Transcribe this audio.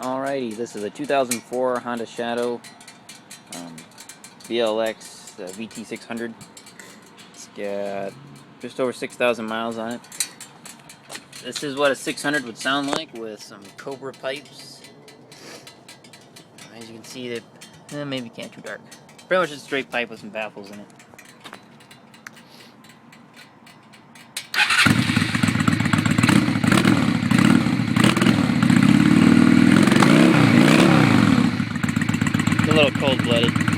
Alrighty, this is a 2004 Honda Shadow VLX VT600. It's got just over 6,000 miles on it. This is what a 600 would sound like with some Cobra pipes. As you can see, that maybe can't too dark. Pretty much just a straight pipe with some baffles in it. A little cold-blooded.